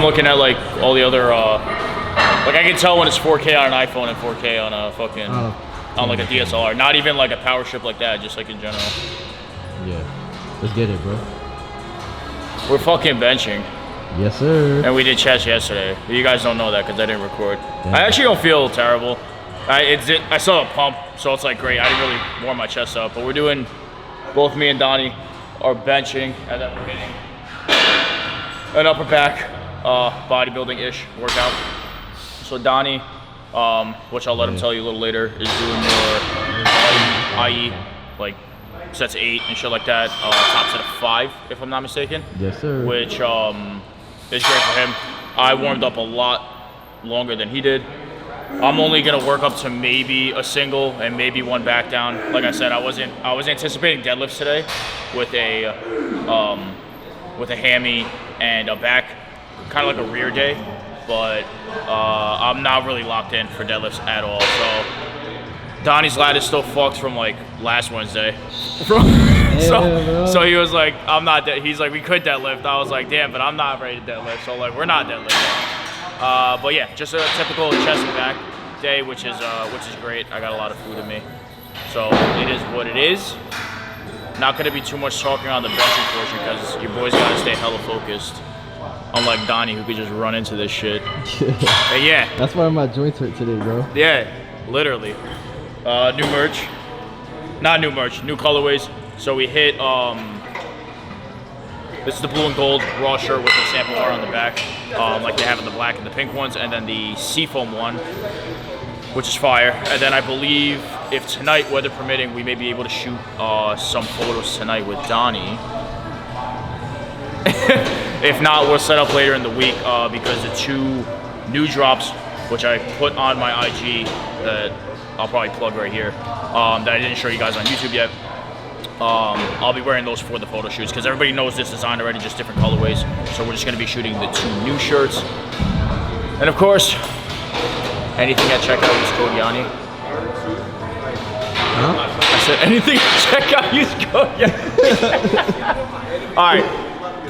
looking at like all the other, like I can tell when it's 4K on an iPhone and 4K on a fucking, on like a DSLR. Not even like a power strip like that, just like in general. Yeah, let's get it, bro. We're fucking benching. Yes, sir. And we did chest yesterday. You guys don't know that because I didn't record. Damn. I actually don't feel terrible. I saw a pump, so it's like great. I didn't really warm my chest up, but we're doing, both me and Donnie are benching, and then we're hitting an upper back bodybuilding-ish workout. So Donnie, which I'll let him tell you a little later, is doing more IE, like sets 8 and shit like that. Top set of 5, if I'm not mistaken. Yes, sir. Which is great for him. I warmed up a lot longer than he did. I'm only gonna work up to maybe a single and maybe one back down. Like I said, I was anticipating deadlifts today with a hammy and a back, kind of like a rear day, but I'm not really locked in for deadlifts at all. So Donnie's lat is still fucked from like last Wednesday. So he was like, I'm not dead. He's like, we could deadlift. I was like, damn, but I'm not ready to deadlift. So like, we're not deadlifting. But yeah, just a typical chest and back day, which is great. I got a lot of food in me, so it is what it is. Not gonna be too much talking on the benching portion because your boys gotta stay hella focused. Unlike Donnie, who could just run into this shit. But yeah, that's why my joints hurt today, bro. Yeah, literally. New merch, not new merch, new colorways. So we hit. This is the blue and gold raw shirt with the sample art on the back, like they have in the black and the pink ones, and then the seafoam one, which is fire. And then I believe if tonight, weather permitting, we may be able to shoot some photos tonight with Donnie. If not, we'll set up later in the week because the 2 new drops, which I put on my IG that I'll probably plug right here, that I didn't show you guys on YouTube yet. I'll be wearing those for the photo shoots because everybody knows this design already, just different colorways. So we're just gonna be shooting the 2 new shirts. And of course, anything at checkout, use code Yianni. Huh? I said anything at checkout, use code Yianni. All right,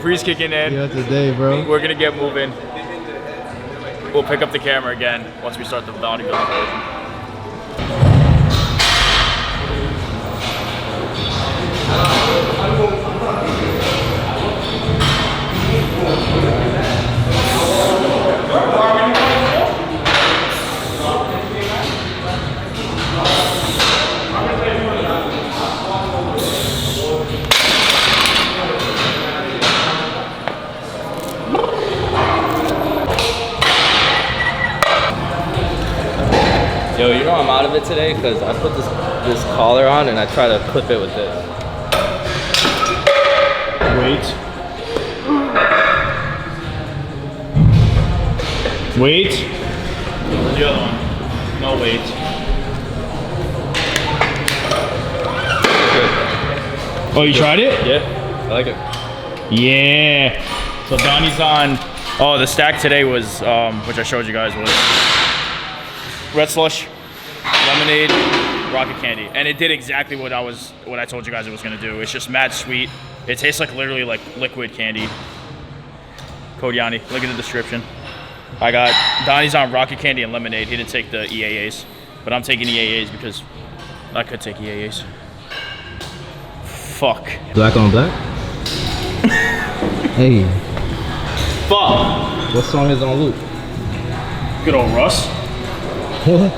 pre's kicking in. Yeah, today, bro. We're gonna get moving. We'll pick up the camera again once we start the bodybuilding version. Yo, you know I'm out of it today because I put this collar on and I try to clip it with this. Wait. Where's the other one? No wait. Good. Oh, you tried it? Yeah, I like it. Yeah. So Donnie's on. Oh, the stack today was, which I showed you guys, was red slush, lemonade, rocket candy, and it did exactly what I told you guys it was gonna do. It's just mad sweet. It tastes like literally like liquid candy. Code Yianni, link in the description. I got Donnie's on rocket candy and lemonade. He didn't take the EAAs, but I'm taking EAAs because I could take EAAs. Fuck. Black on black? Hey. Fuck. What song is on loop? Good old Russ. What?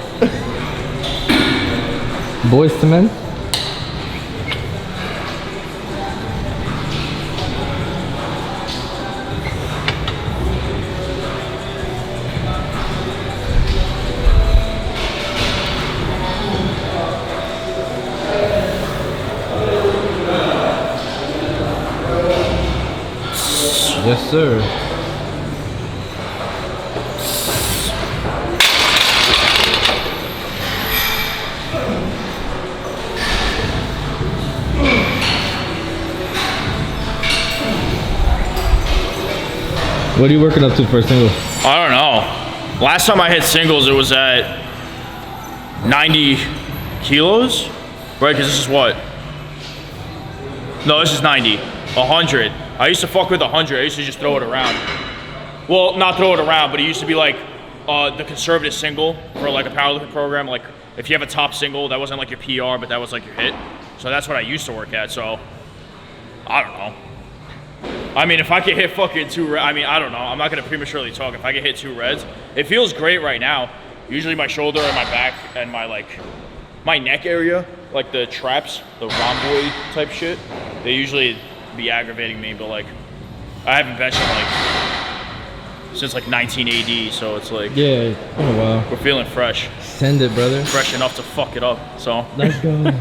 Boys to Men? Yes, sir. What are you working up to for a single? I don't know. Last time I hit singles, it was at 90 kilos, right? Because this is what? No, this is 90. 100. I used to fuck with 100. I used to just throw it around. Well, not throw it around, but it used to be like the conservative single for like a powerlifting program. Like if you have a top single, that wasn't like your PR, but that was like your hit. So that's what I used to work at. So I don't know. I mean, if I could hit fucking I don't know. I'm not gonna prematurely talk. If I could hit 2 reds, it feels great right now. Usually my shoulder and my back and my neck area, like the traps, the rhomboid type shit, they usually be aggravating me. But like, I haven't benched since like 19 AD, so it's like, Yeah, it's been a while. we're feeling fresh. Send it, brother. Fresh enough to fuck it up, so. Let's go.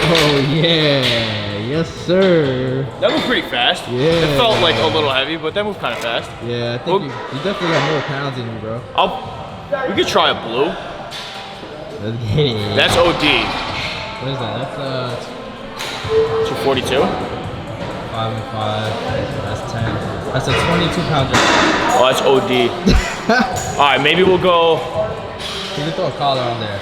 Oh yeah, yes sir. That moved pretty fast. Yeah. It felt like a little heavy, but that moved kind of fast. Yeah, I think you definitely got more pounds in you, bro. We could try a blue. Let's get it. That's OD. What is that? That's 242. 5 and 5. That's 10. That's a 22-pounder. Oh, that's OD. All right, maybe we'll go. You can throw a collar on there.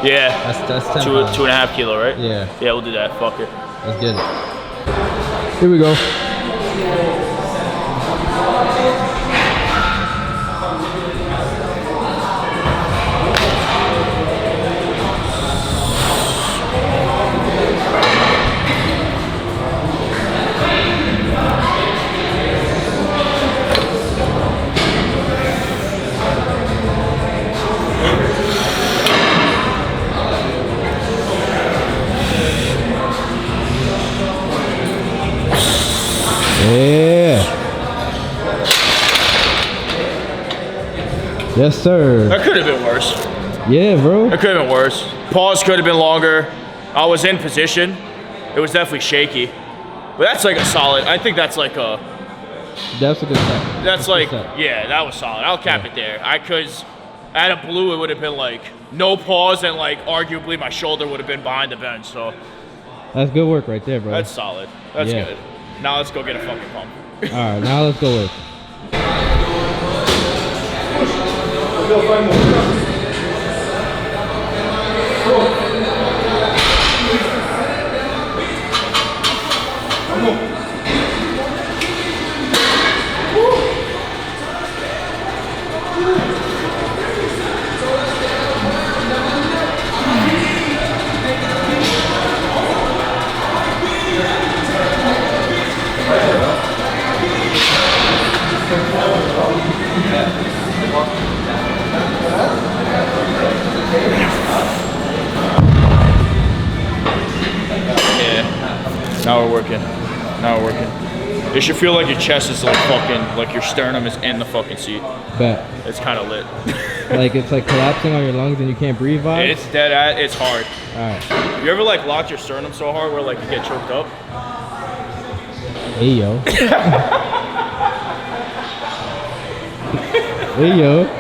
Yeah. That's 10 Two pounds. 2.5 kilo, right? Yeah. Yeah, we'll do that. Fuck it. Let's get it. Here we go. Yeah. Yes, sir. That could have been worse. Yeah, bro. It could have been worse. Pause could have been longer. I was in position. It was definitely shaky. But that's like a solid. I think that's like a. That's a good set. That's like, a good set. yeah, that was solid. I'll cap it there. Cause at a blue, it would have been like no pause, and like arguably my shoulder would have been behind the bench. So That's good work right there, bro. that's solid. That's Yeah. good. Now let's go get a fucking pump. All right, now let's go with. Yeah. Now we're working. Now we're working. It should feel like your chest is like fucking, like your sternum is in the fucking seat. Bet. It's kind of lit. Like it's like collapsing on your lungs and you can't breathe vibe. It's dead at, it's hard. All right. You ever like locked your sternum so hard where like you get choked up? Hey yo. Hey yo.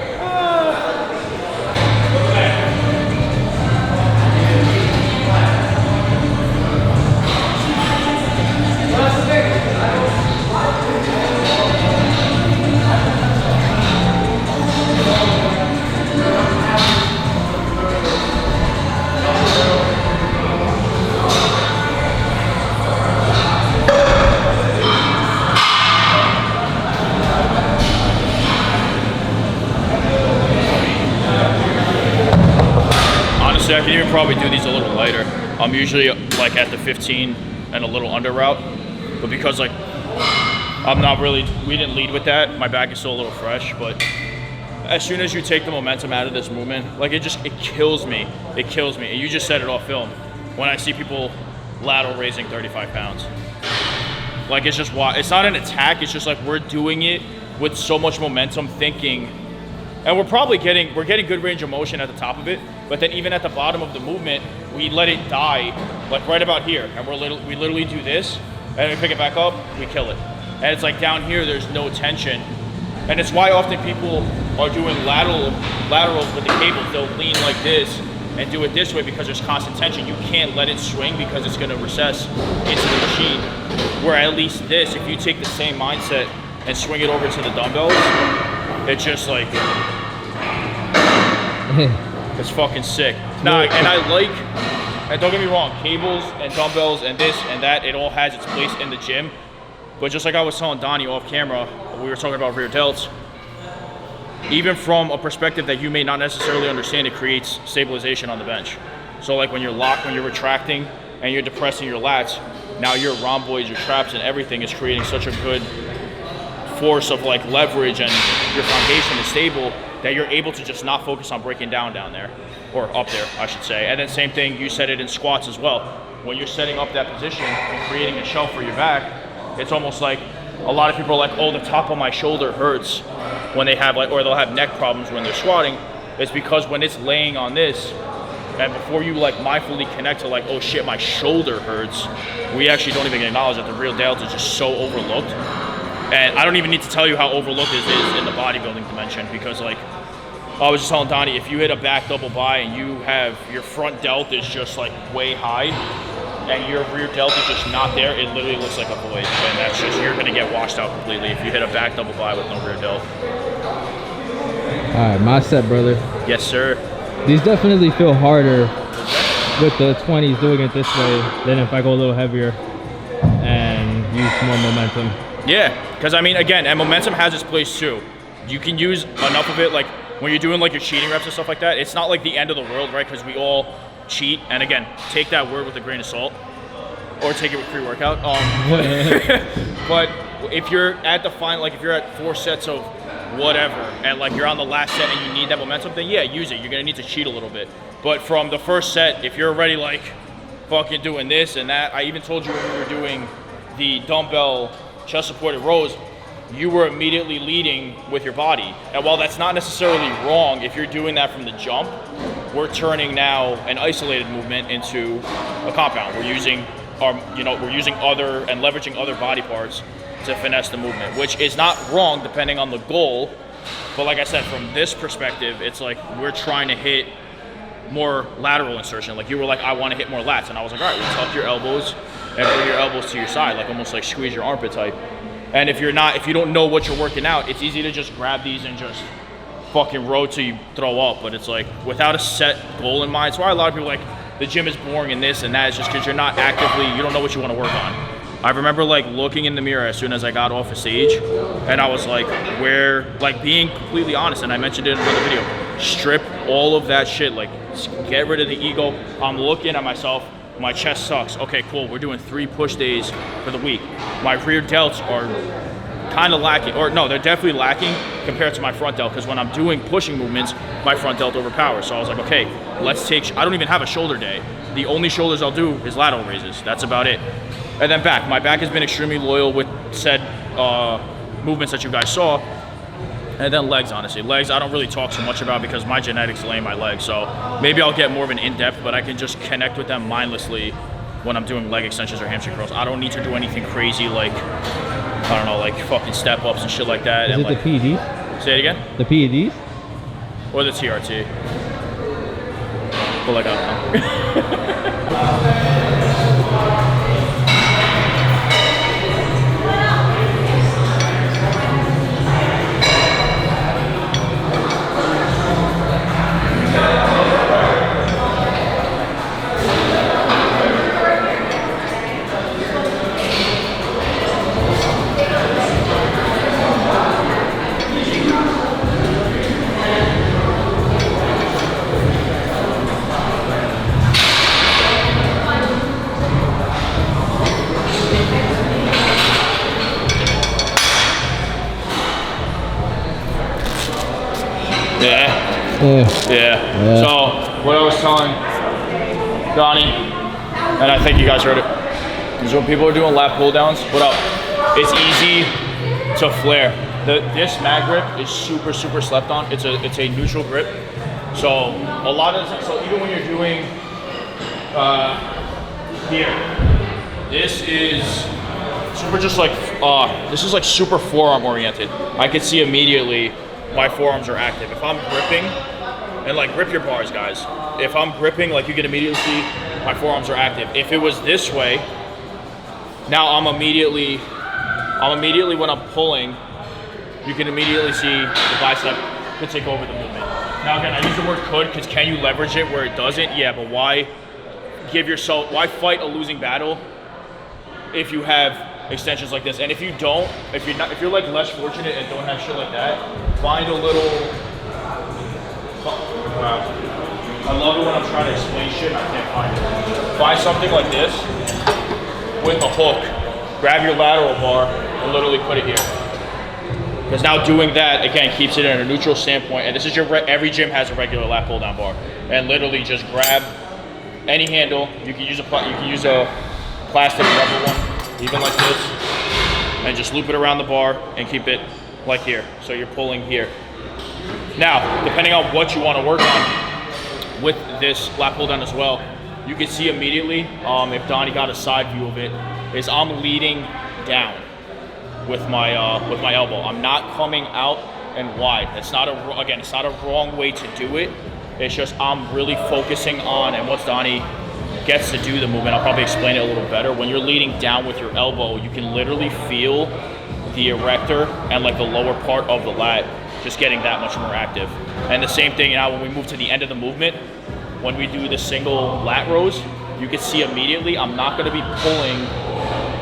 Honestly, I can even probably do these a little lighter. I'm usually like at the 15 and a little under route, but because like I'm not really, we didn't lead with that. My back is still a little fresh, but as soon as you take the momentum out of this movement, like it kills me. It kills me. And you just said it off film. When I see people lateral raising 35 pounds. Like it's just it's not an attack. It's just like we're doing it with so much momentum, thinking, and we're getting good range of motion at the top of it. But then even at the bottom of the movement, we let it die, like right about here, and we literally do this, and we pick it back up, we kill it. And it's like down here, there's no tension, and it's why often people are doing laterals with the cables. They'll lean like this and do it this way because there's constant tension. You can't let it swing because it's going to recess into the machine. Where at least this, if you take the same mindset and swing it over to the dumbbells, it's just like it's fucking sick. Now, and I like, and don't get me wrong, cables and dumbbells and this and that, it all has its place in the gym. But just like I was telling Donnie off camera, we were talking about rear delts. Even from a perspective that you may not necessarily understand, it creates stabilization on the bench. So like when you're locked, when you're retracting and you're depressing your lats, now your rhomboids, your traps and everything is creating such a good force of like leverage, and your foundation is stable that you're able to just not focus on breaking down there, or up there, I should say. And then same thing, you said it in squats as well. When you're setting up that position and creating a shelf for your back, it's almost like a lot of people are like, oh, the top of my shoulder hurts when they have like, or they'll have neck problems when they're squatting. It's because when it's laying on this, and before you like mindfully connect to like, oh shit, my shoulder hurts, we actually don't even acknowledge that the real delta is just so overlooked. And I don't even need to tell you how overlooked this is in the bodybuilding dimension, because like, I was just telling Donnie, if you hit a back double bi and you have your front delt is just like way high and your rear delt is just not there, it literally looks like a void. And that's just, you're gonna get washed out completely if you hit a back double bi with no rear delt. All right, my set, brother. Yes, sir. These definitely feel harder with the 20s doing it this way than if I go a little heavier and use more momentum. Yeah, because I mean, again, and momentum has its place too. You can use enough of it, like when you're doing like your cheating reps and stuff like that, it's not like the end of the world, right? Because we all cheat, and again, take that word with a grain of salt, or take it with pre-workout. But if you're at the final, like if you're at 4 sets of whatever, and like you're on the last set and you need that momentum, then yeah, use it. You're gonna need to cheat a little bit. But from the first set, if you're already like fucking doing this and that, I even told you when we were doing the dumbbell chest supported rows, you were immediately leading with your body. And while that's not necessarily wrong, if you're doing that from the jump, we're turning now an isolated movement into a compound. We're using our, we're using other and leveraging other body parts to finesse the movement, which is not wrong depending on the goal. But like I said, from this perspective, it's like we're trying to hit more lateral insertion. Like you were like, I want to hit more lats. And I was like, all right, well, tuck your elbows and bring your elbows to your side, like almost like squeeze your armpit type. And if you don't know what you're working out, it's easy to just grab these and just fucking row till you throw up. But it's like without a set goal in mind. It's why a lot of people like the gym is boring and this and that. It's just because you're not actively, you don't know what you want to work on. I remember like looking in the mirror as soon as I got off a stage, and I was like, being completely honest, and I mentioned it in another video, strip all of that shit, like get rid of the ego. I'm looking at myself, my chest sucks. Okay, cool, we're doing 3 push days for the week. My rear delts are kind of lacking, or no, they're definitely lacking compared to my front delt, because when I'm doing pushing movements, my front delt overpowers. So I was like, okay, I don't even have a shoulder day. The only shoulders I'll do is lateral raises. That's about it. And then back. My back has been extremely loyal with said movements that you guys saw. And then legs, honestly. Legs, I don't really talk so much about because my genetics lay in my legs. So maybe I'll get more of an in-depth, but I can just connect with them mindlessly when I'm doing leg extensions or hamstring curls. I don't need to do anything crazy like, I don't know, like fucking step-ups and shit like that. Is and it like, the PEDs? Say it again? The PEDs? Or the TRT. But like, I don't know. Yeah. So what I was telling Donnie, and I think you guys heard it, is when people are doing lat pull downs, what up? it's easy to flare. This mag grip is super slept on. It's a neutral grip. So a lot of so even when you're doing here, this is super just like this is like super forearm oriented. I can see immediately my forearms are active. If I'm gripping, and like grip your bars, guys. If I'm gripping, like you can immediately see my forearms are active. If it was this way, now I'm immediately when I'm pulling, you can immediately see the bicep could take over the movement. Now again, I use the word could because can you leverage it where it doesn't? Yeah, but why fight a losing battle if you have extensions like this? And if you don't, if you're like less fortunate and don't have shit like that, find a little. Wow. I love it when I'm trying to explain shit and I can't find it. Find something like this with a hook. Grab your lateral bar and literally put it here. Because now doing that, again, keeps it in a neutral standpoint. And this is every gym has a regular lat pull down bar. And literally just grab any handle. You can use a plastic rubber one, even like this. And just loop it around the bar and keep it like here. So you're pulling here. Now, depending on what you want to work on with this lat pull down as well, you can see immediately, if Donnie got a side view of it, is I'm leading down with my elbow. I'm not coming out and wide. It's not a wrong way to do it. It's just I'm really focusing on, and once Donnie gets to do the movement, I'll probably explain it a little better. When you're leading down with your elbow, you can literally feel the erector and like the lower part of the lat just getting that much more active. And the same thing now when we move to the end of the movement, when we do the single lat rows, you can see immediately I'm not going to be pulling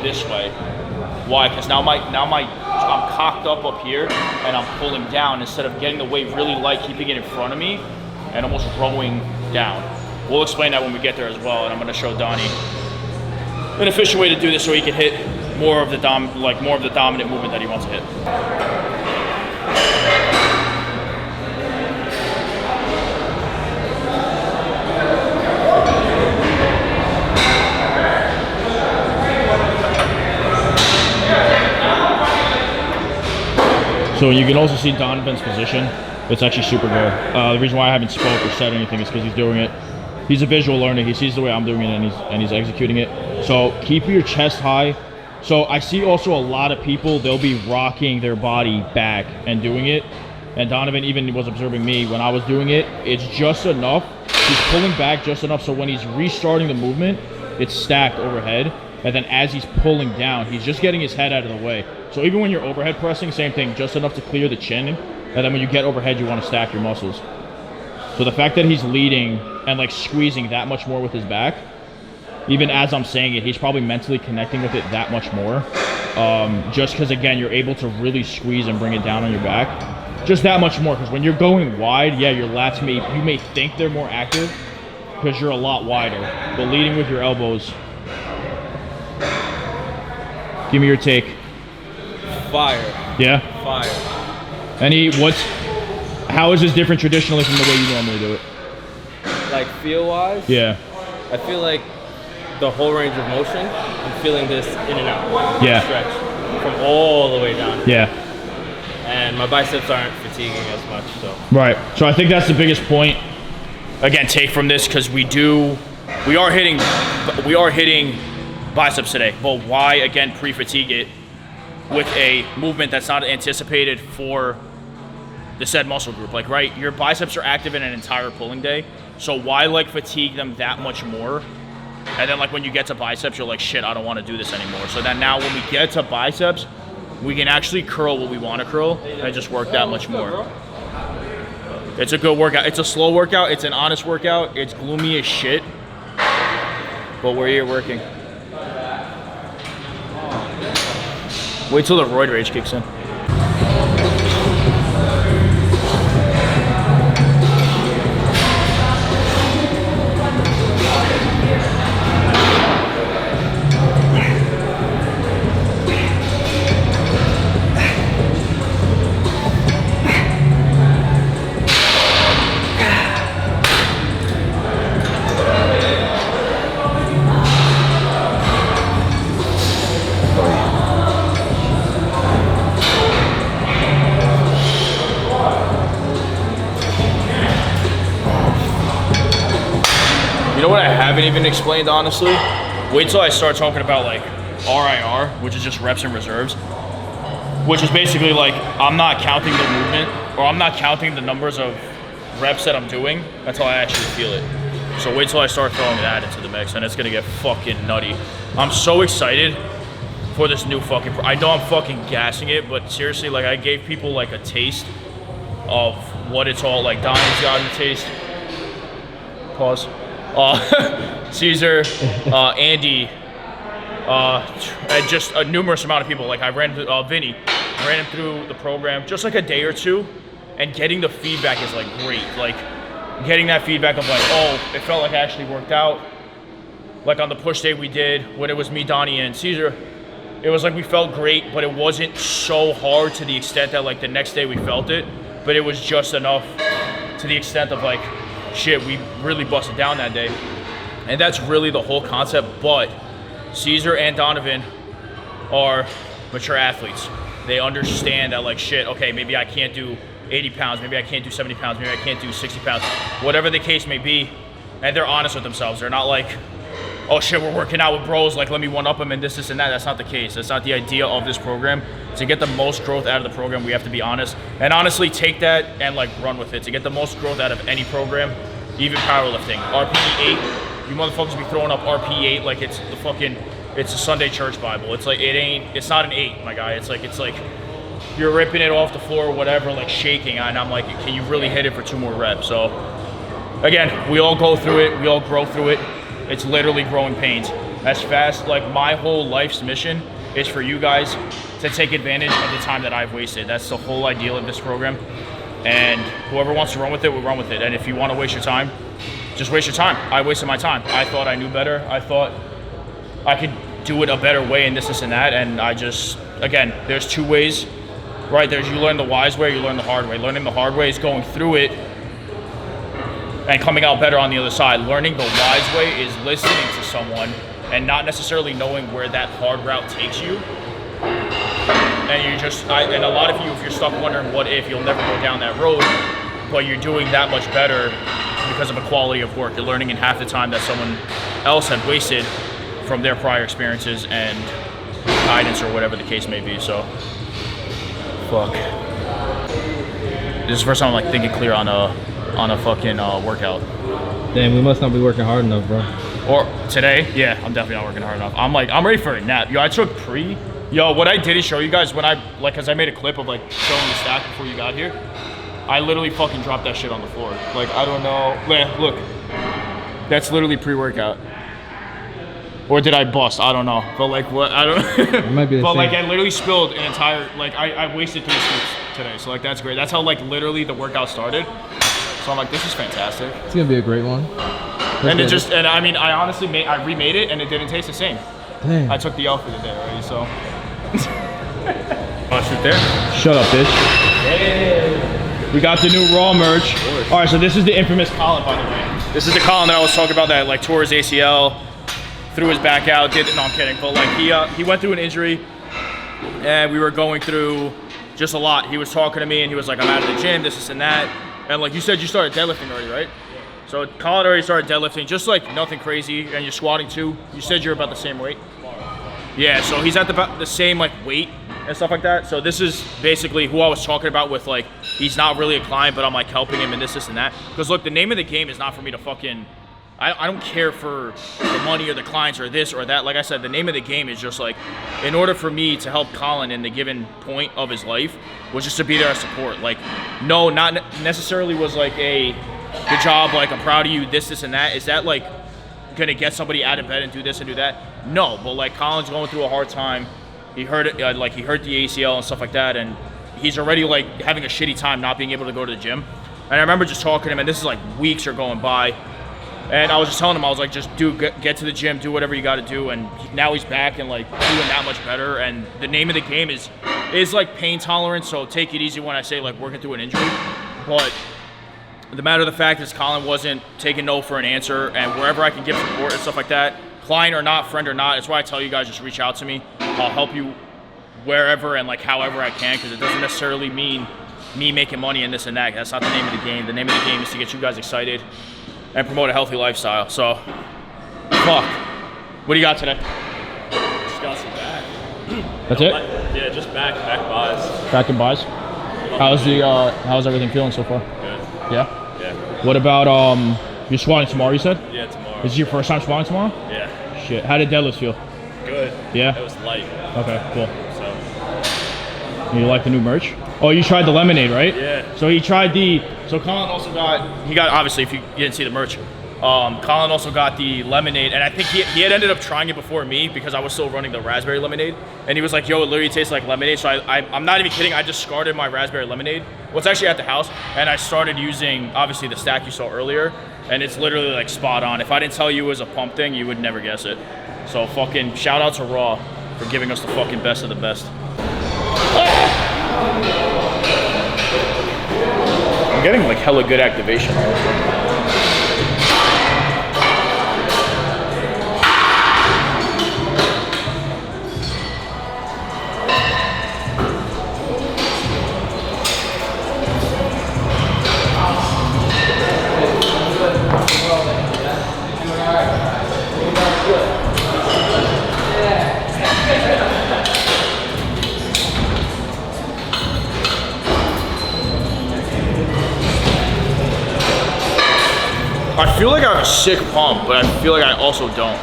this way. Why? Because now I'm cocked up here and I'm pulling down instead of getting the weight really light, keeping it in front of me and almost rowing down. We'll explain that when we get there as well, and I'm going to show Donnie an efficient way to do this so he can hit more of the dominant movement that he wants to hit. So you can also see Donovan's position. It's actually super good. The reason why I haven't spoke or said anything is because he's doing it. He's a visual learner. He sees the way I'm doing it and he's executing it. So keep your chest high. So I see also a lot of people, they'll be rocking their body back and doing it. And Donovan even was observing me when I was doing it. It's just enough. He's pulling back just enough so when he's restarting the movement, it's stacked overhead. And then as he's pulling down, he's just getting his head out of the way. So even when you're overhead pressing, same thing, just enough to clear the chin. And then when you get overhead, you want to stack your muscles. So the fact that he's leading and like squeezing that much more with his back, even as I'm saying it, he's probably mentally connecting with it that much more. Just because, again, you're able to really squeeze and bring it down on your back. Just that much more, because when you're going wide, yeah, your lats you may think they're more active because you're a lot wider. But leading with your elbows. Give me your take. Fire. Yeah? Fire. How is this different traditionally from the way you normally do it? Like feel-wise? Yeah. I feel like the whole range of motion, I'm feeling this in and out. Yeah. Stretch from all the way down. Yeah. And my biceps aren't fatiguing as much, so. Right. So I think that's the biggest point. Again, take from this because we are hitting biceps today. But why again pre-fatigue it with a movement that's not anticipated for the said muscle group? Like, right, your biceps are active in an entire pulling day, so why like fatigue them that much more? And then like when you get to biceps, you're like, shit, I don't want to do this anymore. So then now when we get to biceps, we can actually curl what we want to curl and just work that much more. It's a good workout. It's a slow workout. It's an honest workout. It's gloomy as shit, but we're here working. Wait till the roid rage kicks in. even explained honestly. Wait till I start talking about like RIR, which is just reps and reserves, which is basically like I'm not counting the movement or I'm not counting the numbers of reps that I'm doing until I actually feel it. So wait till I start throwing that into the mix and it's gonna get fucking nutty. I'm so excited for this new fucking I know I'm fucking gassing it, but seriously, like I gave people like a taste of what it's all like. Donnie's gotten a taste. Pause. Caesar, Andy, and just a numerous amount of people. Like I ran Vinny, ran him through the program just like a day or two, and getting the feedback is like great. Like getting that feedback of like, oh, it felt like it actually worked out. Like on the push day we did when it was me, Donnie, and Caesar, it was like we felt great, but it wasn't so hard to the extent that like the next day we felt it, but it was just enough to the extent of like, shit, we really busted down that day. And that's really the whole concept. But Caesar and Donovan are mature athletes. They understand that like, shit, okay, maybe I can't do 80 pounds, maybe I can't do 70 pounds, maybe I can't do 60 pounds, whatever the case may be. And they're honest with themselves. They're not like, oh shit, we're working out with bros, like let me one up them and this and that. That's not the case. That's not the idea of this program. To get the most growth out of the program, we have to be honest. And honestly, take that and like run with it. To get the most growth out of any program, even powerlifting. RPE 8, you motherfuckers be throwing up RPE 8 like it's the fucking, it's a Sunday church Bible. It's like, it's not an 8, my guy. It's like, you're ripping it off the floor or whatever, like shaking. And I'm like, can you really hit it for 2 more reps? So again, we all go through it. We all grow through it. It's literally growing pains. As fast, like my whole life's mission is for you guys to take advantage of the time that I've wasted. That's the whole ideal of this program. And whoever wants to run with it, will run with it. And if you want to waste your time, just waste your time. I wasted my time. I thought I knew better. I thought I could do it a better way and this and that. And I just, again, there's 2 ways, right? There's you learn the wise way, you learn the hard way. Learning the hard way is going through it and coming out better on the other side. Learning the wise way is listening to someone and not necessarily knowing where that hard route takes you. And you just, and a lot of you, if you're stuck wondering what if, you'll never go down that road, but you're doing that much better because of the quality of work. You're learning in half the time that someone else had wasted from their prior experiences and guidance or whatever the case may be. So, fuck. This is the first time I'm like thinking clear on a fucking workout. Damn, we must not be working hard enough, bro. Or today, yeah, I'm definitely not working hard enough. I'm ready for a nap. Yo, I took Yo, what I did is show you guys when cause I made a clip of like showing the stack before you got here. I literally fucking dropped that shit on the floor. Like, I don't know. Look, that's literally pre-workout. Or did I bust? I don't know. But like, what? I don't. It might be the but same. like, I literally spilled an entire. Like, I wasted 3 scoops today. So like, that's great. That's how like literally the workout started. So I'm like, this is fantastic. It's gonna be a great one. And I mean, I honestly I remade it and it didn't taste the same. Damn. I took the L for the day already, so. Oh, shoot there. Shut up, bitch. Hey. We got the new Raw merch. All right, so this is the infamous Colin, by the way. This is the Colin that I was talking about that like tore his ACL, threw his back out, no, I'm kidding. But like he went through an injury and we were going through just a lot. He was talking to me and he was like, I'm out of the gym, this and that. And like you said, you started deadlifting already, right? So Colin already started deadlifting, just like nothing crazy, and you're squatting too. You said you're about the same weight. Yeah, so he's at the same like weight and stuff like that. So this is basically who I was talking about with like, he's not really a client, but I'm like helping him and this and that. Because look, the name of the game is not for me to fucking, I don't care for the money or the clients or this or that. Like I said, the name of the game is just like, in order for me to help Colin in the given point of his life, was just to be there as support. Like, no, not necessarily was like a, good job, like I'm proud of you, this and that. Is that like gonna get somebody out of bed and do this and do that? No, but like Colin's going through a hard time. He hurt it, like he hurt the ACL and stuff like that, and he's already like having a shitty time not being able to go to the gym. And I remember just talking to him, and this is like weeks are going by, and I was just telling him, I was like, just get to the gym, do whatever you got to do. And now he's back and like doing that much better. And the name of the game is like pain tolerance. So take it easy when I say like working through an injury, but the matter of the fact is Colin wasn't taking no for an answer, and wherever I can give support and stuff like that, client or not, friend or not, it's why I tell you guys just reach out to me. I'll help you wherever and like however I can, because it doesn't necessarily mean me making money and this and that. That's not the name of the game. The name of the game is to get you guys excited and promote a healthy lifestyle. So fuck. What do you got today? Just got some back. That's it? Yeah, just back buys. Back and buys. How's everything feeling so far? Good. Yeah. Yeah. What about you're squatting tomorrow? You said. Yeah, tomorrow. This is your first time squatting tomorrow? Yeah. Shit. How did deadlifts feel? Good. Yeah. It was light. Okay. Cool. So. You like the new merch? Oh, you tried the lemonade, right? Yeah. So he tried the. So Colin also got. He got obviously if you didn't see the merch. Colin also got the lemonade, and I think he had ended up trying it before me because I was still running the raspberry lemonade, and he was like, "Yo, it literally tastes like lemonade." So I'm not even kidding. I just started my raspberry lemonade. Well, it's actually at the house, and I started using obviously the stack you saw earlier, and it's literally like spot on. If I didn't tell you it was a pump thing, you would never guess it. So fucking shout out to Raw for giving us the fucking best of the best. I'm getting like hella good activation. I feel like I have a sick pump, but I feel like I also don't.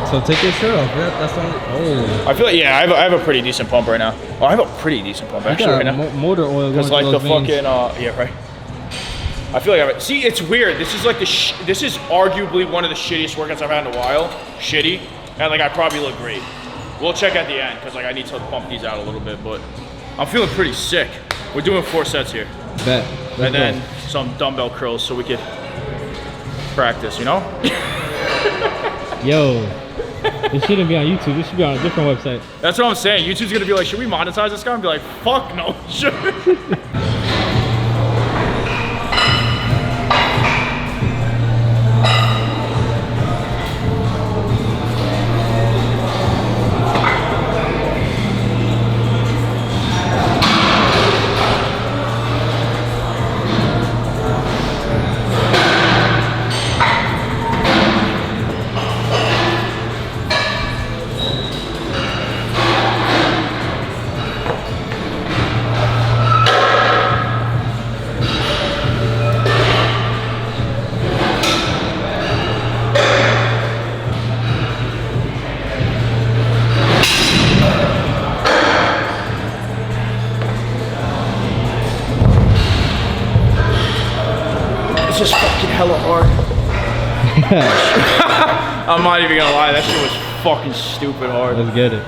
So take your shirt off. Yeah, that's only. Oh. I feel like I have a pretty decent pump right now. Oh, I have a pretty decent pump actually right now. Motor oil. Because like the fucking yeah, right. I feel like see, it's weird. This is like this is arguably one of the shittiest workouts I've had in a while. Shitty, and like I probably look great. We'll check at the end because like I need to pump these out a little bit, but I'm feeling pretty sick. We're doing 4 sets here. Bet. And then some dumbbell curls so we could practice, you know? Yo, this shouldn't be on YouTube. This should be on a different website. That's what I'm saying. YouTube's gonna be like, should we monetize this guy? And be like, fuck no, sure. Just fucking hella hard. I'm not even gonna lie, that shit was fucking stupid hard. Let's get it.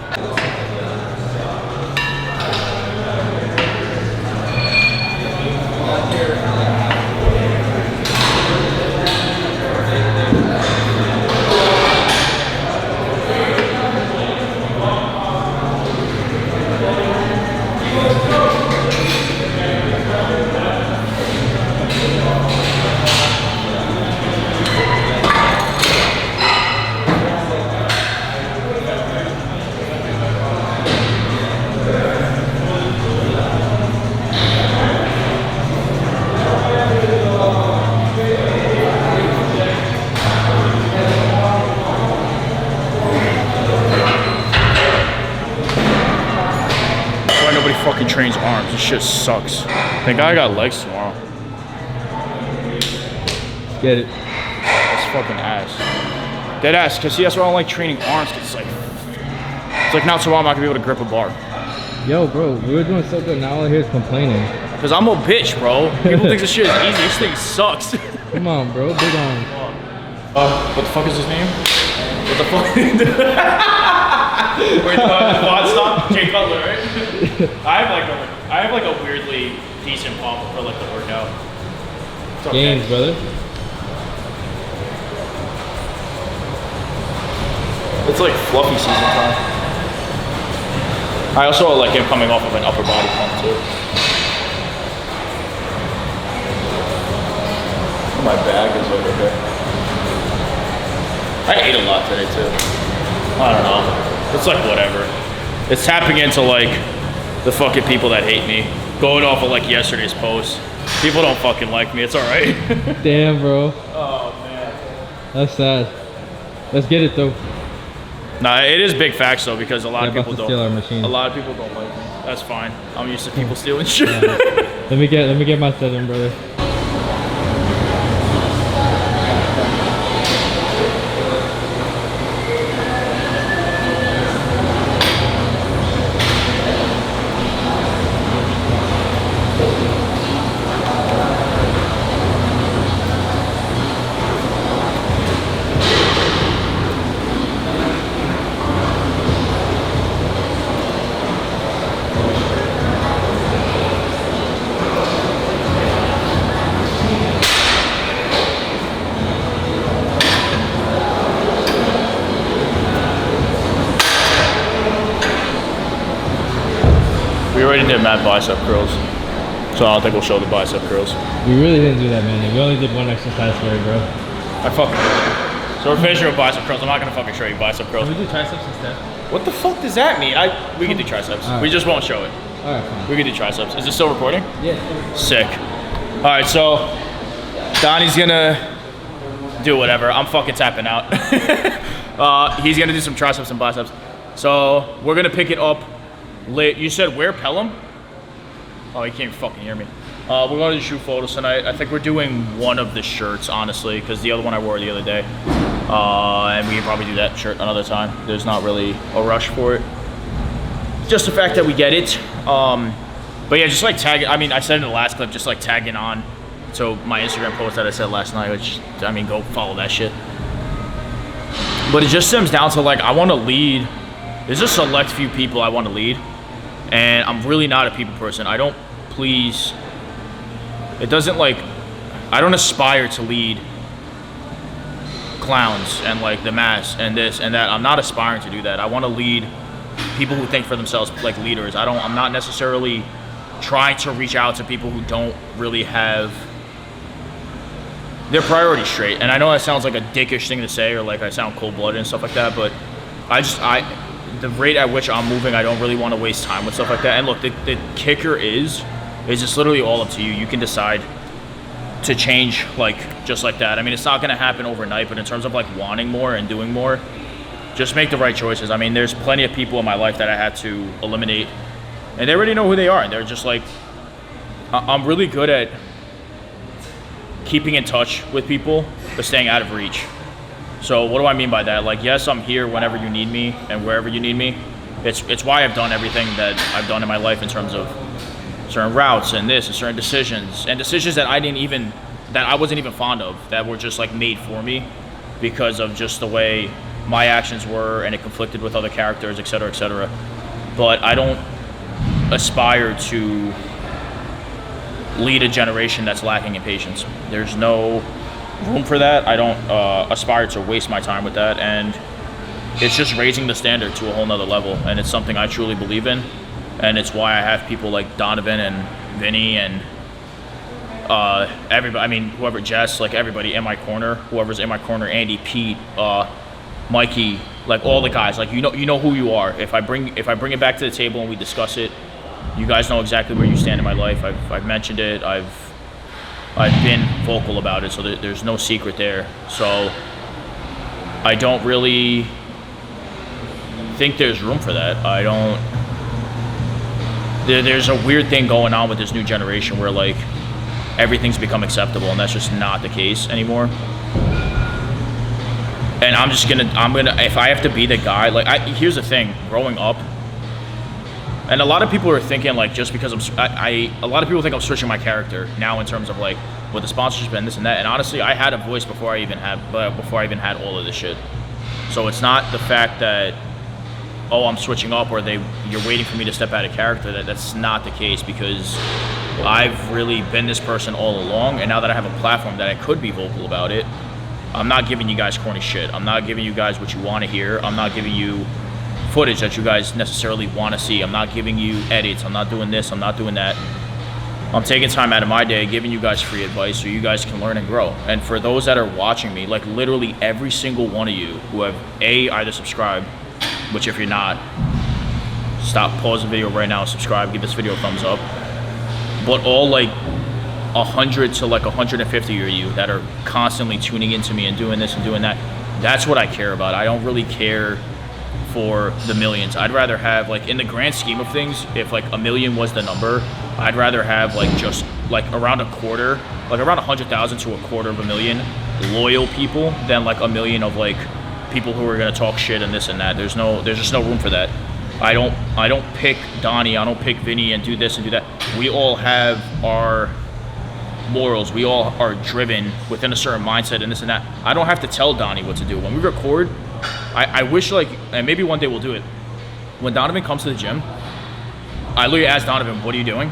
Nobody fucking trains arms. This shit sucks. Thank God I got legs tomorrow. Get it. That's fucking ass. Dead ass, because see, that's why I don't like training arms, because it's like not so long I'm not gonna be able to grip a bar. Yo, bro, we were doing so good. Now all I hear is complaining. Because I'm a bitch, bro. People think this shit is easy. This thing sucks. Come on, bro. Big on. What the fuck is his name? What the fuck? Wait, quad stop? Jay Cutler, right? I have like a weirdly decent pump for like the workout. It's okay. Games, brother. It's like fluffy season time. I also like him coming off of an upper body pump too. My bag is over here. I ate a lot today too. I don't know. It's like whatever. It's tapping into like the fucking people that hate me. Going off of like yesterday's post. People don't fucking like me. It's alright. Damn, bro. Oh man. That's sad. Let's get it though. Nah, it is big facts though, because a lot of They're people about to steal our machine. A lot of people don't like me. That's fine. I'm used to people stealing shit. Let me get my set in, brother. We already did mad bicep curls, so I don't think we'll show the bicep curls. We really didn't do that many. We only did one exercise for it, bro. I fucking. So we're finishing with bicep curls. I'm not gonna fucking show you bicep curls. Can we do triceps instead? What the fuck does that mean? We can do triceps. All right. We just won't show it. Alright, fine. We can do triceps. Is it still recording? Yeah. Sick. All right, so Donnie's gonna do whatever. I'm fucking tapping out. He's gonna do some triceps and biceps. So we're gonna pick it up late. You said where, Pelham? Oh, you can't even fucking hear me. We're going to shoot photos tonight. I think we're doing one of the shirts, honestly, because the other one I wore the other day. And we can probably do that shirt another time. There's not really a rush for it. Just the fact that we get it. But yeah, just like tag it. I mean, I said in the last clip, just like tagging on to my Instagram post that I said last night, which, I mean, go follow that shit. But it just stems down to like, I want to lead. There's a select few people I want to lead. And I'm really not a people person. I don't please. It doesn't like, I don't aspire to lead clowns and like the mass and this and that. I'm not aspiring to do that. I want to lead people who think for themselves like leaders. I'm not necessarily trying to reach out to people who don't really have their priorities straight. And I know that sounds like a dickish thing to say, or like I sound cold-blooded and stuff like that, but the rate at which I'm moving, I don't really want to waste time with stuff like that. And look, the kicker is it's literally all up to you. You can decide to change like just like that. I mean, it's not going to happen overnight, but in terms of like wanting more and doing more, just make the right choices. I mean, there's plenty of people in my life that I had to eliminate, and they already know who they are. And they're just like, I'm really good at keeping in touch with people, but staying out of reach. So what do I mean by that? Like, yes, I'm here whenever you need me and wherever you need me. It's why I've done everything that I've done in my life in terms of certain routes and this and certain decisions that I wasn't even fond of, that were just like made for me because of just the way my actions were, and it conflicted with other characters, et cetera, et cetera. But I don't aspire to lead a generation that's lacking in patience. There's no room for that. I don't aspire to waste my time with that, and it's just raising the standard to a whole nother level, and it's something I truly believe in, and it's why I have people like Donovan and Vinny and everybody, I mean, whoever, Jess, like everybody in my corner, whoever's in my corner, Andy, Pete, Mikey, like all the guys, like you know who you are. If I bring it back to the table and we discuss it, you guys know exactly where you stand in my life. I've mentioned it. I've been vocal about it, so there's no secret there. So I don't really think there's room for that. There's a weird thing going on with this new generation where like everything's become acceptable, and that's just not the case anymore. And I'm gonna if I have to be the guy, like here's the thing, growing up, and a lot of people are thinking like just because a lot of people think I'm switching my character now in terms of like with the sponsorship and this and that. And honestly, I had a voice before I even had all of this shit. So it's not the fact that I'm switching up or you're waiting for me to step out of character. That's not the case, because I've really been this person all along, and now that I have a platform that I could be vocal about it, I'm not giving you guys corny shit. I'm not giving you guys what you want to hear. I'm not giving you footage that you guys necessarily want to see. I'm not giving you edits. I'm not doing this. I'm not doing that. I'm taking time out of my day, giving you guys free advice so you guys can learn and grow. And for those that are watching me, like literally every single one of you who have either subscribed, which if you're not, stop, pause the video right now, subscribe, give this video a thumbs up. But all like 100 to like 150 of you that are constantly tuning into me and doing this and doing that, That's what I care about. I don't really care for the millions. I'd rather have, like, in the grand scheme of things, if like 1 million was the number, I'd rather have like just like around a quarter, like around 100,000 to a quarter of a million loyal people than like 1 million of like people who are gonna talk shit and this and that. There's just no room for that. I don't pick Donnie, I don't pick Vinny and do this and do that. We all have our morals. We all are driven within a certain mindset and this and that. I don't have to tell Donnie what to do. When we record, I wish, like, and maybe one day we'll do it. When Donovan comes to the gym, I literally ask Donovan, what are you doing?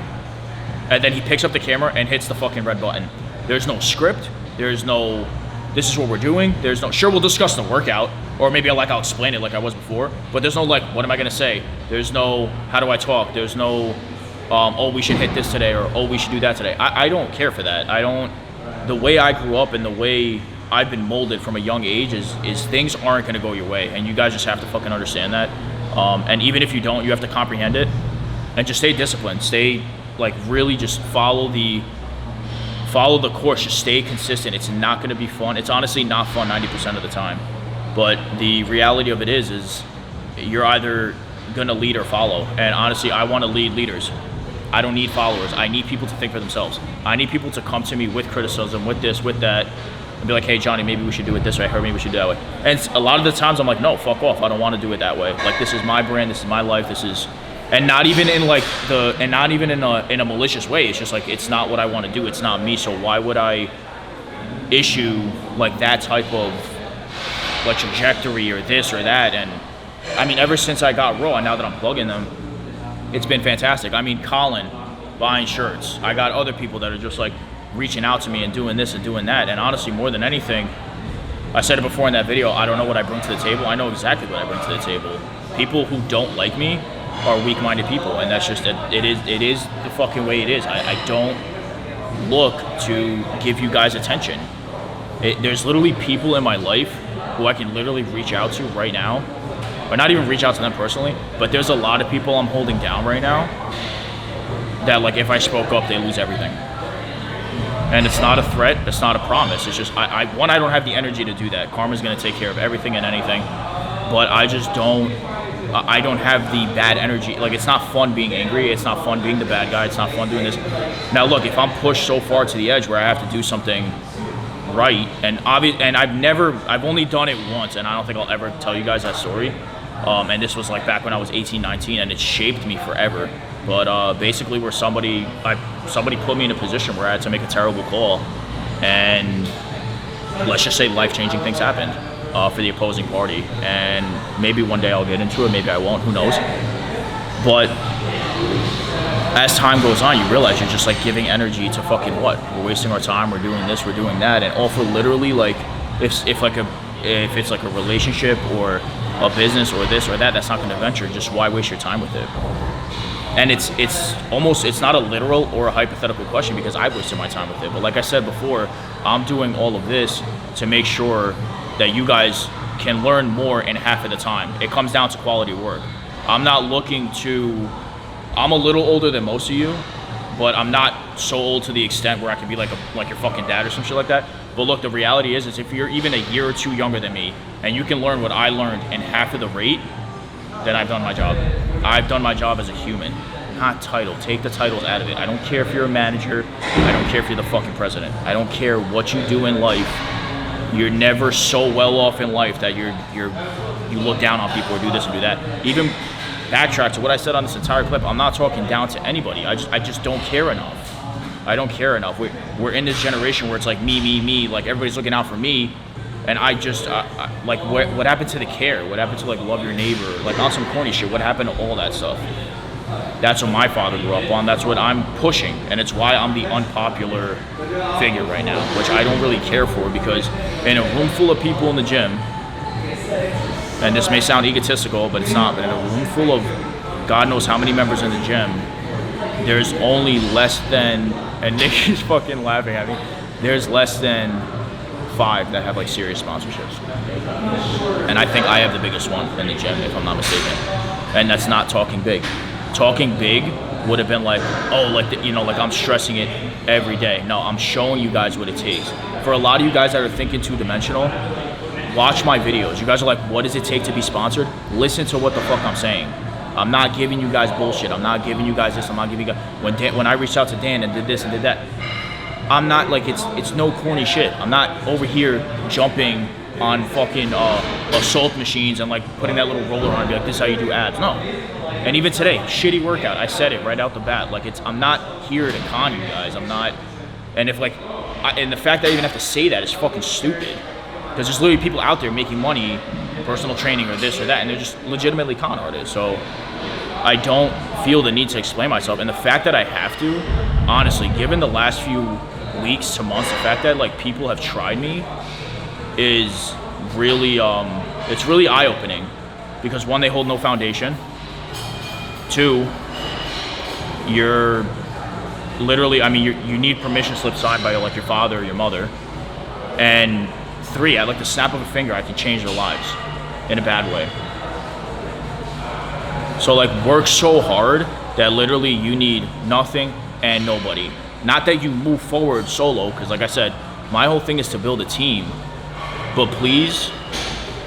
And then he picks up the camera and hits the fucking red button. There's no script. There's no, this is what we're doing. There's no, sure, we'll discuss the workout, or maybe I'll explain it like I was before, but there's no, like, what am I gonna say? There's no, how do I talk? There's no, oh, we should hit this today, or oh, we should do that today. I don't care for that. The way I grew up and the way I've been molded from a young age is things aren't gonna go your way, and you guys just have to fucking understand that. And even if you don't, you have to comprehend it, and just stay disciplined. Stay, like, really just follow the course. Just stay consistent. It's not gonna be fun. It's honestly not fun 90% of the time. But the reality of it is you're either gonna lead or follow. And honestly, I wanna lead leaders. I don't need followers. I need people to think for themselves. I need people to come to me with criticism, with this, with that, and be like, hey, Johnny, maybe we should do it this way. I heard maybe we should do it that way. And a lot of the times I'm like, no, fuck off. I don't want to do it that way. Like, this is my brand. This is my life. This is, and not even in like and not even in a malicious way. It's just like, it's not what I want to do. It's not me. So why would I issue like that type of like trajectory or this or that? And I mean, ever since I got Raw, and now that I'm plugging them, it's been fantastic. I mean, Colin buying shirts. I got other people that are just like reaching out to me and doing this and doing that. And honestly, more than anything, I said it before in that video, I don't know what I bring to the table. I know exactly what I bring to the table. People who don't like me are weak-minded people, and that's just it is the fucking way it is. I don't look to give you guys attention. There's literally people in my life who I can literally reach out to right now, or not even reach out to them personally, but there's a lot of people I'm holding down right now that, like, if I spoke up, they lose everything. And it's not a threat, it's not a promise. It's just, I don't have the energy to do that. Karma's gonna take care of everything and anything, but I just don't have the bad energy. Like, it's not fun being angry, it's not fun being the bad guy, it's not fun doing this. Now look, if I'm pushed so far to the edge where I have to do something right, and I've only done it once, and I don't think I'll ever tell you guys that story. And this was like back when I was 18, 19, and it shaped me forever. But basically, where somebody put me in a position where I had to make a terrible call, and let's just say life-changing things happened for the opposing party. And maybe one day I'll get into it, maybe I won't, who knows. But as time goes on, you realize you're just like giving energy to fucking what? We're wasting our time, we're doing this, we're doing that, and all for literally, like, if it's like a relationship or a business or this or that, that's not going to venture. Just why waste your time with it? And it's not a literal or a hypothetical question, because I've wasted my time with it. But like I said before, I'm doing all of this to make sure that you guys can learn more in half of the time. It comes down to quality of work. I'm not looking to, I'm a little older than most of you, but I'm not so old to the extent where I can be like your fucking dad or some shit like that. But look, the reality is if you're even a year or two younger than me, and you can learn what I learned in half of the rate, then I've done my job. I've done my job as a human, not title. Take the titles out of it. I don't care if you're a manager. I don't care if you're the fucking president. I don't care what you do in life. You're never so well off in life that you look down on people or do this and do that. Even backtrack to what I said on this entire clip. I'm not talking down to anybody. I just don't care enough. I don't care enough. We're in this generation where it's like me. Like, everybody's looking out for me. And I just, like, what happened to the care? What happened to, like, love your neighbor? Like, on some corny shit, what happened to all that stuff? That's what my father grew up on. That's what I'm pushing. And it's why I'm the unpopular figure right now, which I don't really care for, because in a room full of people in the gym, and this may sound egotistical, but it's not, but in a room full of God knows how many members in the gym, there's only less than, and Nick is fucking laughing at me, there's less than 5 that have, like, serious sponsorships. And I think I have the biggest one in the gym, if I'm not mistaken. And that's not talking big. Talking big would have been like, oh, like, like I'm stressing it every day. No, I'm showing you guys what it takes. For a lot of you guys that are thinking two-dimensional, watch my videos. You guys are like, what does it take to be sponsored? Listen to what the fuck I'm saying. I'm not giving you guys bullshit. I'm not giving you guys this. I'm not giving you guys... When I reached out to Dan and did this and did that, I'm not like, it's no corny shit. I'm not over here jumping on fucking assault machines and like putting that little roller on and be like, this is how you do abs. No. And even today, shitty workout. I said it right out the bat. Like, I'm not here to con you guys. I'm not... And if like... and the fact that I even have to say that is fucking stupid. Because there's literally people out there making money, personal training or this or that, and they're just legitimately con artists. So I don't feel the need to explain myself. And the fact that I have to, honestly, given the last few weeks to months, the fact that like people have tried me is really, it's really eye-opening. Because one, they hold no foundation. Two, you're literally, I mean, you need permission slip signed by like your father or your mother. And three, at like the snap of a finger, I can change their lives in a bad way. So like work so hard that literally you need nothing and nobody. Not that you move forward solo, because like I said, my whole thing is to build a team. But please,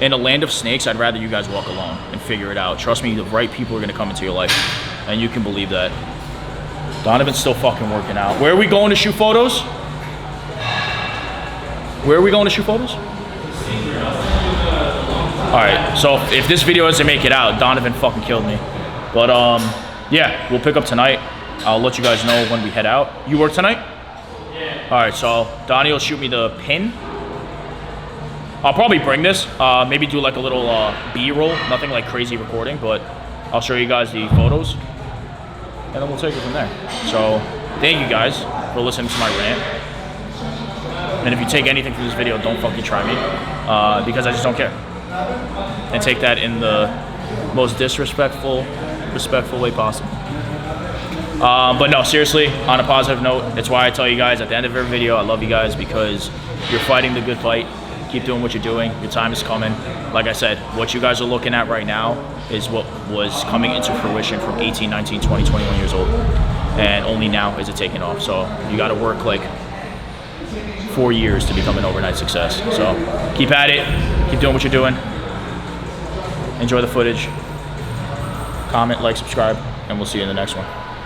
in a land of snakes, I'd rather you guys walk alone and figure it out. Trust me, the right people are gonna come into your life, and you can believe that. Donovan's still fucking working out. Where are we going to shoot photos? Where are we going to shoot photos? Alright, so if this video doesn't make it out, Donovan fucking killed me. But yeah, we'll pick up tonight. I'll let you guys know when we head out. You work tonight? Yeah. Alright, so Donnie will shoot me the pin. I'll probably bring this, maybe do like a little B-roll, nothing like crazy recording, but I'll show you guys the photos, and then we'll take it from there. So, thank you guys for listening to my rant. And if you take anything from this video, don't fucking try me, because I just don't care. And take that in the most respectful way possible. But no, seriously, on a positive note, it's why I tell you guys at the end of every video, I love you guys because you're fighting the good fight. Keep doing what you're doing. Your time is coming. Like I said, what you guys are looking at right now is what was coming into fruition from 18, 19, 20, 21 years old. And only now is it taking off. So you got to work like 4 years to become an overnight success. So keep at it. Keep doing what you're doing. Enjoy the footage. Comment, like, subscribe, and we'll see you in the next one.